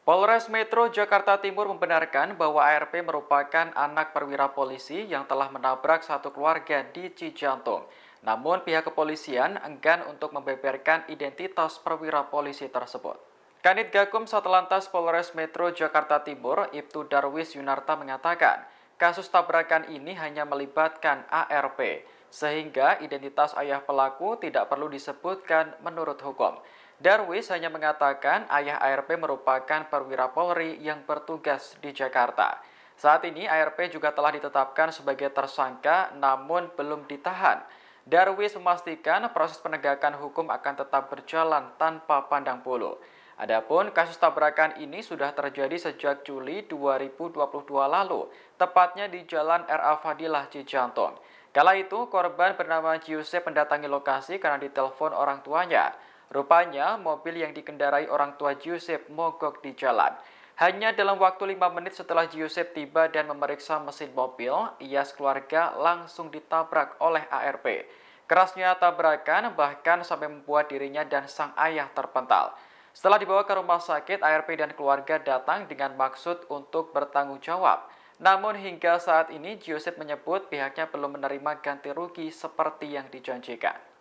Polres Metro Jakarta Timur membenarkan bahwa ARP merupakan anak perwira polisi yang telah menabrak satu keluarga di Cijantung. Namun pihak kepolisian enggan untuk membeberkan identitas perwira polisi tersebut. Kanit Gakum Satlantas Polres Metro Jakarta Timur, Ibtu Darwis Yunarta mengatakan, kasus tabrakan ini hanya melibatkan ARP, sehingga identitas ayah pelaku tidak perlu disebutkan menurut hukum. Darwis hanya mengatakan ayah ARP merupakan perwira Polri yang bertugas di Jakarta. Saat ini ARP juga telah ditetapkan sebagai tersangka namun belum ditahan. Darwis memastikan proses penegakan hukum akan tetap berjalan tanpa pandang bulu. Adapun kasus tabrakan ini sudah terjadi sejak Juli 2022 lalu, tepatnya di Jalan RA Fadilah Cijantung. Kala itu, korban bernama Giuseppe mendatangi lokasi karena ditelepon orang tuanya. Rupanya, mobil yang dikendarai orang tua Giuseppe mogok di jalan. Hanya dalam waktu 5 menit setelah Giuseppe tiba dan memeriksa mesin mobil, ia sekeluarga langsung ditabrak oleh ARP. Kerasnya tabrakan bahkan sampai membuat dirinya dan sang ayah terpental. Setelah dibawa ke rumah sakit, ARP dan keluarga datang dengan maksud untuk bertanggung jawab. Namun hingga saat ini, Giuseppe menyebut pihaknya belum menerima ganti rugi seperti yang dijanjikan.